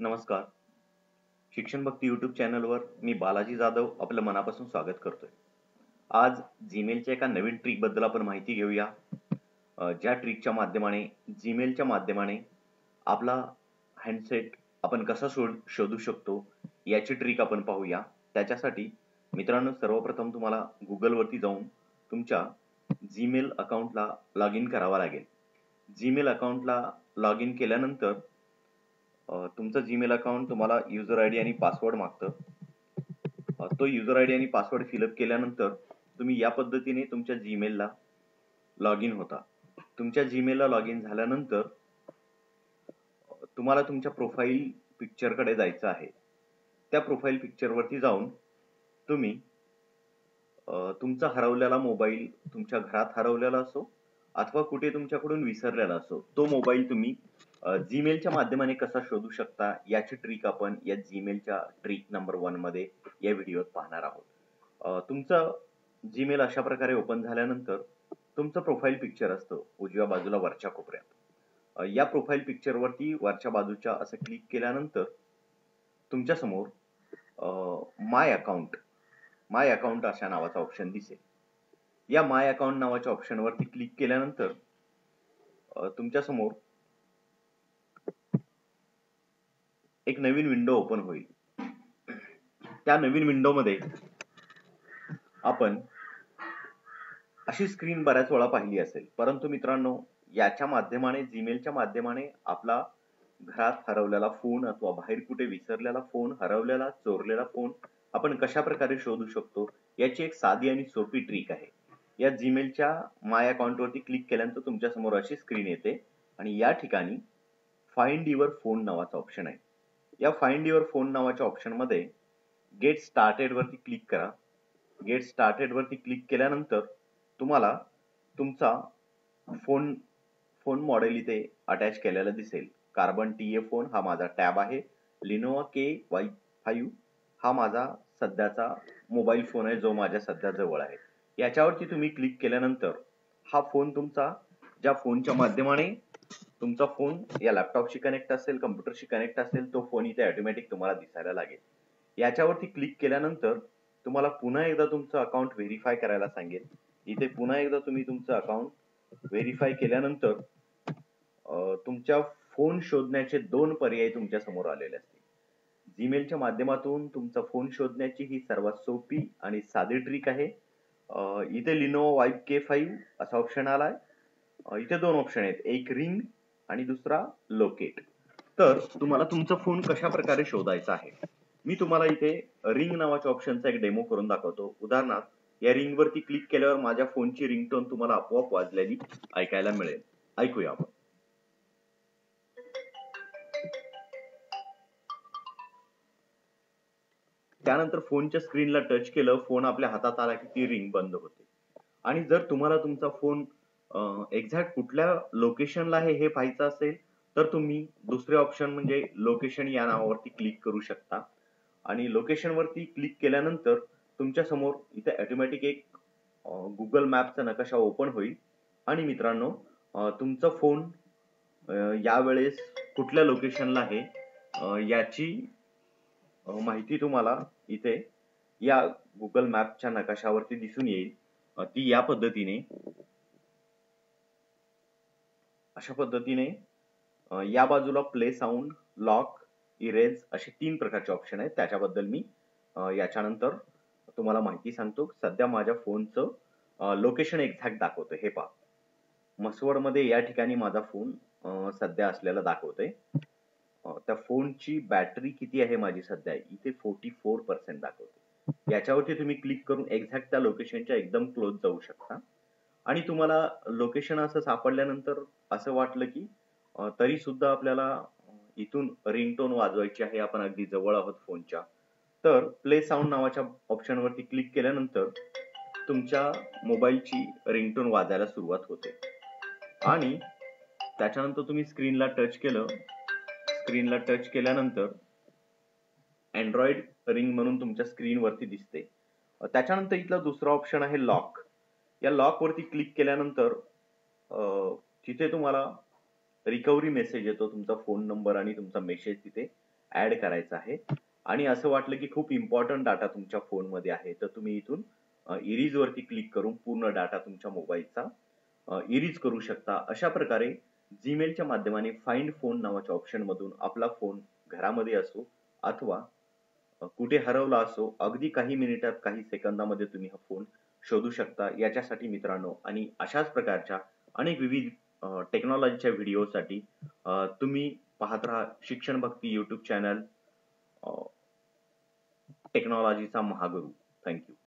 नमस्कार. शिक्षण भक्ती यूट्यूब चॅनलवर मी बालाजी जाधव आपलं मनापासून स्वागत करतोय. आज जीमेलच्या एका नवीन ट्रिकबद्दल आपण माहिती घेऊया. ज्या ट्रिकच्या माध्यमाने जीमेलच्या माध्यमाने आपला हँडसेट आपण कसा शोधू शकतो याची ट्रिक आपण पाहूया. त्याच्यासाठी मित्रांनो, सर्वप्रथम तुम्हाला Googleवरती जाऊन तुमच्या जीमेल अकाउंटला लॉग इन करावं लागेल. जीमेल अकाउंटला लॉग इन केल्यानंतर तुमचं जीमेल अकाउंट तुम्हाला युजर आयडी आणि पासवर्ड मागतं. तो युजर आयडी आणि पासवर्ड फिलअप केल्यानंतर तुम्ही या पद्धतीने तुमच्या जीमेलला लॉग इन होता. तुमच्या जीमेलला लॉग इन झाल्यानंतर तुम्हाला तुमच्या प्रोफाईल पिक्चरकडे जायचं आहे. त्या प्रोफाईल पिक्चरवरती जाऊन तुम्ही तुमचा हरवलेला मोबाईल, तुमच्या घरात हरवलेला असो अथवा कुठे तुमच्याकडून विसरलेला असो, तो मोबाईल तुम्ही जीमेलच्या माध्यमाने कसा शोधू शकता याची ट्रिक आपण या जीमेलच्या ट्रिक नंबर 1 मध्ये या व्हिडिओत पाहणार आहोत. तुमचं जीमेल अशा प्रकारे ओपन झाल्यानंतर तुमचं प्रोफाईल पिक्चर असतं उजव्या बाजूला वरच्या कोपऱ्यात. या प्रोफाईल पिक्चरवरती वरच्या बाजूच्या असं क्लिक केल्यानंतर तुमच्या समोर माय अकाउंट अशा नावाचा ऑप्शन दिसेल. या माय अकाउंट नावाच्या ऑप्शनवरती क्लिक केल्यानंतर तुमच्या समोर एक नवीन विंडो ओपन होईल. त्या नवीन विंडोमध्ये आपण अशी स्क्रीन बऱ्याच वेळा पाहिली असेल, परंतु मित्रांनो, याच्या माध्यमाने जीमेलच्या माध्यमाने आपला घरात हरवलेला फोन अथवा बाहेर कुठे विसरलेला फोन, हरवलेला, चोरलेला फोन आपण कशा प्रकारे शोधू शकतो याची एक साधी आणि सोपी ट्रिक आहे. या जीमेलच्या माय अकाउंटवरती क्लिक केल्यानंतर तुमच्या समोर अशी स्क्रीन येते आणि या ठिकाणी फाइंड युअर फोन नावाचा ऑप्शन आहे. या फाइंड युअर फोन नावाच्या ऑप्शनमध्ये गेट स्टार्टेड वरती क्लिक करा. गेट स्टार्टेड वरती क्लिक केल्यानंतर तुम्हाला तुमचा फोन मॉडेल इथे अटॅच केलेला दिसेल. कार्बन TA फोन हा माझा टॅब आहे. Lenovo K5 हा माझा सध्याचा मोबाईल फोन आहे जो माझ्या सध्या जवळ आहे. याच्यावरती तुम्ही क्लिक केल्यानंतर हा फोन तुमचा, ज्या फोनच्या माध्यमाने तुमचा फोन या लॅपटॉपशी कनेक्ट असेल, कम्प्युटरशी कनेक्ट असेल, तो फोन इथे ऑटोमॅटिक तुम्हाला दिसायला लागेल. याच्यावरती क्लिक केल्यानंतर तुम्हाला पुन्हा एकदा तुमचं अकाउंट व्हेरीफाय करायला सांगेल. इथे पुन्हा एकदा तुम्ही तुमचं अकाउंट व्हेरीफाय केल्यानंतर तुमच्या फोन शोधण्याचे 2 पर्याय तुमच्या समोर आलेले असतील. जीमेलच्या माध्यमातून तुमचा फोन शोधण्याची ही सर्वात सोपी आणि साधी ट्रिक आहे. इथे Lenovo Vibe K5 असा ऑप्शन आलाय. इथे 2 ऑप्शन आहेत, एक रिंग आणि दुसरा लोकेट. तर तुम्हाला तुमचा फोन कशा प्रकारे शोधायचा आहे मी तुम्हाला इथे रिंग नावाच्या ऑप्शनचा एक डेमो करून दाखवतो. उदाहरणार्थ, या रिंग वरती क्लिक केल्यावर माझ्या फोनची रिंगटोन तुम्हाला आपोआप वाजलेली ऐकायला मिळेल. ऐकूया आपण. त्यानंतर फोनच्या स्क्रीनला टच केलं, फोन आपल्या हातात आला की ती रिंग बंद होते. आणि जर तुम्हाला तुमचा फोन एक्झॅक्ट कुठल्या लोकेशनला आहे हे पाहायचं असेल तर तुम्ही दुसरे ऑप्शन म्हणजे लोकेशन या नावावरती क्लिक करू शकता. आणि लोकेशन वरती क्लिक केल्यानंतर तुमच्या समोर इथे ऑटोमॅटिक एक गुगल मॅपचा नकाशा ओपन होईल. आणि मित्रांनो, तुमचा फोन यावेळेस कुठल्या लोकेशनला आहे याची माहिती तुम्हाला इथे या गुगल मॅपच्या नकाशावरती दिसून येईल. ती या पद्धतीने, अशा पद्धतीने या बाजूला प्ले साऊंड, लॉक, इरेज असे 3 प्रकारचे ऑप्शन आहेत. त्याच्याबद्दल मी याच्यानंतर तुम्हाला माहिती सांगतो. सध्या माझ्या फोनचं लोकेशन एक्झॅक्ट दाखवतंय, हे पहा. मसवडमध्ये या ठिकाणी माझा फोन सध्या असलेला दाखवतोय. त्या फोनची बॅटरी किती आहे माझी सध्या, इथे 44% दाखवते. याच्यावरती तुम्ही क्लिक करून एक्झॅक्ट त्या लोकेशनच्या एकदम क्लोज जाऊ शकता. आणि तुम्हाला लोकेशन असं सापडल्यानंतर असं वाटलं की तरी सुद्धा आपल्याला इथून रिंगटोन वाजवायची आहे, आपण अगदी जवळ आहोत फोनच्या, तर प्ले साऊंड नावाच्या ऑप्शन वरती क्लिक केल्यानंतर तुमच्या मोबाईलची रिंगटोन वाजायला सुरुवात होते. आणि त्याच्यानंतर तुम्ही स्क्रीनला टच केलं. स्क्रीनला टच केल्यानंतर अँड्रॉइड रिंग म्हणून तुमच्या स्क्रीनवरती दिसते. त्याच्यानंतर इथला दुसरा ऑप्शन आहे लॉक. या लॉक वरती क्लिक केल्यानंतर तिथे तुम्हाला रिकव्हरी मेसेज येतो. तुमचा फोन नंबर आणि तुमचा मेसेज तिथे ऍड करायचा आहे आणि असं वाटलं की खूप इम्पॉर्टंट डाटा तुमच्या फोनमध्ये आहे तर तुम्ही इथून इरीज वरती क्लिक करून पूर्ण डाटा तुमच्या मोबाईलचा इरीज करू शकता. अशा प्रकारे जीमेलच्या माध्यमाने फाइंड फोन नावाच्या ऑप्शन मधून आपला फोन घरामध्ये असो अथवा कुठे हरवला असो अगदी काही मिनिटात काही सेकंदामध्ये तुम्ही हा फोन शोधू शकता. याच्यासाठी मित्रांनो आणि अशाच प्रकारच्या अनेक विविध टेक्नॉलॉजीच्या व्हिडिओसाठी तुम्ही पाहत राहा शिक्षण भक्ती YouTube चॅनल टेक्नॉलॉजीचा महागुरु. Thank you.